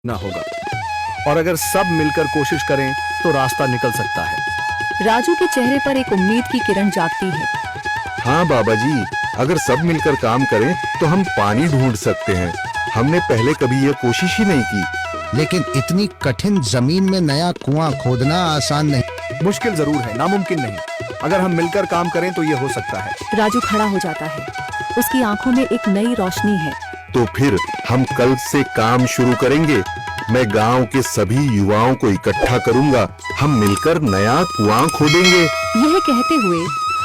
ना होगा, और अगर सब मिलकर कोशिश करें तो रास्ता निकल सकता है। राजू के चेहरे पर एक उम्मीद की किरण जागती है। हाँ बाबा जी, अगर सब मिलकर काम करें तो हम पानी ढूंढ सकते हैं। हमने पहले कभी ये कोशिश ही नहीं की। लेकिन इतनी कठिन जमीन में नया कुआं खोदना आसान नहीं। मुश्किल जरूर है, नामुमकिन नहीं। अगर हम मिलकर काम करें तो ये हो सकता है। राजू खड़ा हो जाता है, उसकी आंखों में एक नई रोशनी है। तो फिर हम कल से काम शुरू करेंगे। मैं गांव के सभी युवाओं को इकट्ठा करूंगा। हम मिलकर नया कुआं खोदेंगे। यह कहते हुए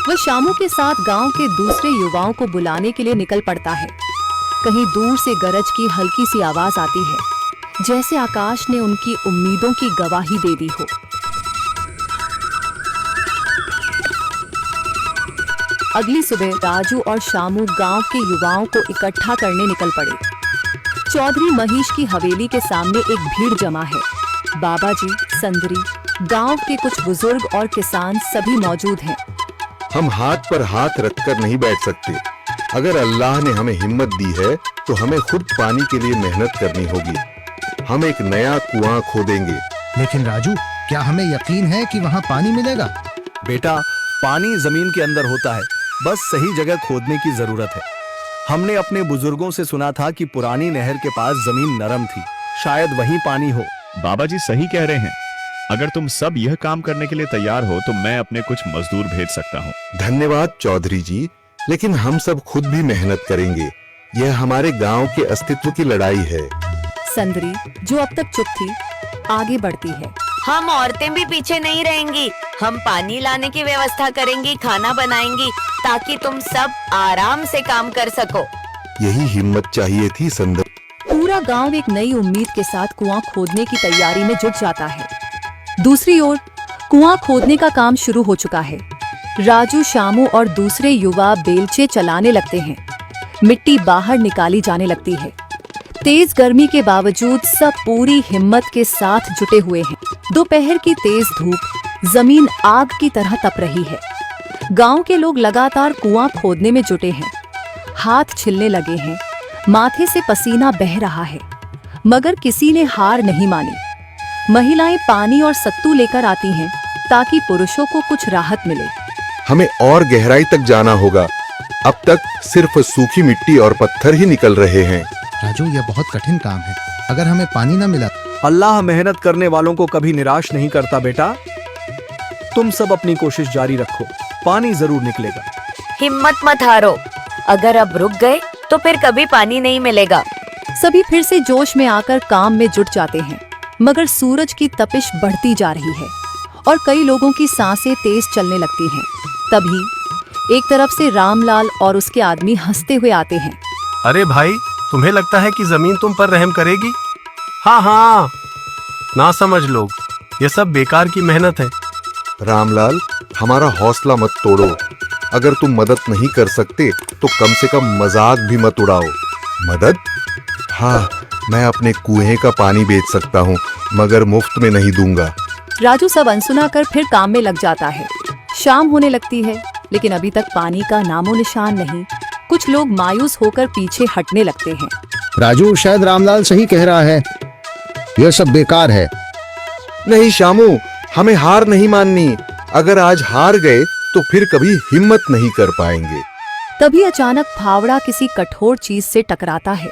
वह शामू के साथ गांव के दूसरे युवाओं को बुलाने के लिए निकल पड़ता है। कहीं दूर से गरज की हल्की सी आवाज आती है, जैसे आकाश ने उनकी उम्मीदों की गवाही दे दी हो। अगली सुबह राजू और शामू गांव के युवाओं को इकट्ठा करने निकल पड़े। चौधरी महेश की हवेली के सामने एक भीड़ जमा है। बाबा जी, संदरी, गांव के कुछ बुजुर्ग और किसान सभी मौजूद हैं। हम हाथ पर हाथ रखकर नहीं बैठ सकते। अगर अल्लाह ने हमें हिम्मत दी है तो हमें खुद पानी के लिए मेहनत करनी होगी। हम एक नया कुआं खोदेंगे। लेकिन राजू, क्या हमें यकीन है कि वहाँ पानी मिलेगा? बेटा, पानी जमीन के अंदर होता है, बस सही जगह खोदने की जरूरत है। हमने अपने बुजुर्गों से सुना था कि पुरानी नहर के पास जमीन नरम थी, शायद वहीं पानी हो। बाबा जी सही कह रहे हैं। अगर तुम सब यह काम करने के लिए तैयार हो तो मैं अपने कुछ मजदूर भेज सकता हूँ। धन्यवाद चौधरी जी, लेकिन हम सब खुद भी मेहनत करेंगे। यह हमारे गांव के अस्तित्व की लड़ाई है। संदरी, जो अब तक चुप थी, आगे बढ़ती है। हम औरतें भी पीछे नहीं रहेंगी। हम पानी लाने की व्यवस्था करेंगी, खाना बनाएंगी, ताकि तुम सब आराम से काम कर सको। यही हिम्मत चाहिए थी संदर। पूरा गांव एक नई उम्मीद के साथ कुआं खोदने की तैयारी में जुट जाता है। दूसरी ओर कुआं खोदने का काम शुरू हो चुका है। राजू, शामू और दूसरे युवा बेलचे चलाने लगते हैं। मिट्टी बाहर निकाली जाने लगती है। तेज गर्मी के बावजूद सब पूरी हिम्मत के साथ जुटे हुए हैं। दोपहर की तेज धूप जमीन आग की तरह तप रही है। गांव के लोग लगातार कुआं खोदने में जुटे हैं। हाथ छिलने लगे हैं, माथे से पसीना बह रहा है, मगर किसी ने हार नहीं मानी। महिलाएं पानी और सत्तू लेकर आती हैं ताकि पुरुषों को कुछ राहत मिले। हमें और गहराई तक जाना होगा। अब तक सिर्फ सूखी मिट्टी और पत्थर ही निकल रहे हैं। राजू, यह बहुत कठिन काम है। अगर हमें पानी न मिला? अल्लाह मेहनत करने वालों को कभी निराश नहीं करता बेटा। तुम सब अपनी कोशिश जारी रखो, पानी जरूर निकलेगा। हिम्मत मत हारो। अगर अब रुक गए तो फिर कभी पानी नहीं मिलेगा। सभी फिर से जोश में आकर काम में जुट जाते हैं, मगर सूरज की तपिश बढ़ती जा रही है और कई लोगों की सांसें तेज चलने लगती हैं। तभी एक तरफ से रामलाल और उसके आदमी हंसते हुए आते हैं। अरे भाई, तुम्हें लगता है कि जमीन तुम पर रहम करेगी? हाँ हाँ, ना समझ लोग, ये सब बेकार की मेहनत है। रामलाल, हमारा हौसला मत तोड़ो। अगर तुम मदद नहीं कर सकते तो कम से कम मजाक भी मत उड़ाओ। मदद? हाँ, मैं अपने कुएं का पानी बेच सकता हूँ, मगर मुफ्त में नहीं दूंगा। राजू सब अनसुना कर फिर काम में लग जाता है। शाम होने लगती है, लेकिन अभी तक पानी का नामो निशान नहीं। कुछ लोग मायूस होकर पीछे हटने लगते हैं। राजू, शायद रामलाल सही कह रहा है। यह सब बेकार है। नहीं शामू, हमें हार नहीं माननी। अगर आज हार गए तो फिर कभी हिम्मत नहीं कर पाएंगे। तभी अचानक फावड़ा किसी कठोर चीज से टकराता है।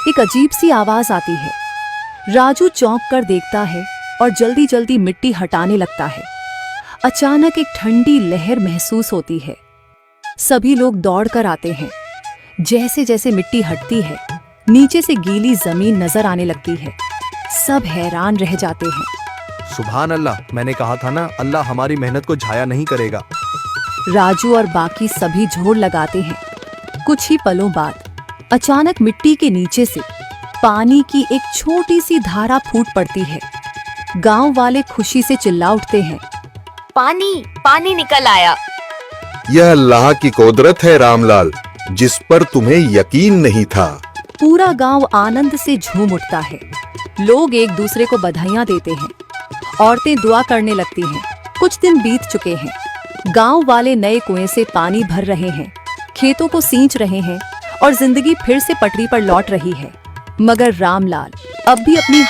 एक अजीब सी आवाज आती है। राजू चौंक कर देखता है और जल्दी जल्दी मिट्टी हटाने लगता है। अचानक एक ठंडी लहर महसूस होती है। सभी लोग दौड़कर आते हैं। जैसे जैसे मिट्टी हटती है, नीचे से गीली जमीन नजर आने लगती है। सब हैरान रह जाते हैं। सुभान अल्लाह, मैंने कहा था ना, अल्लाह हमारी मेहनत को जाया नहीं करेगा। राजू और बाकी सभी जोर लगाते हैं। कुछ ही पलों बाद अचानक मिट्टी के नीचे से पानी की एक छोटी सी धारा फूट पड़ती है। गांव वाले खुशी से चिल्ला उठते हैं। पानी पानी निकल आया। यह अल्लाह की कुदरत है रामलाल, जिस पर तुम्हें यकीन नहीं था। पूरा गांव आनंद से झूम उठता है। लोग एक दूसरे को बधाइयां देते हैं। औरतें दुआ करने लगती हैं। कुछ दिन बीत चुके हैं। गांव वाले नए कुएं से पानी भर रहे हैं, खेतों को सींच रहे हैं और जिंदगी फिर से पटरी पर लौट रही है। मगर रामलाल अब भी अपनी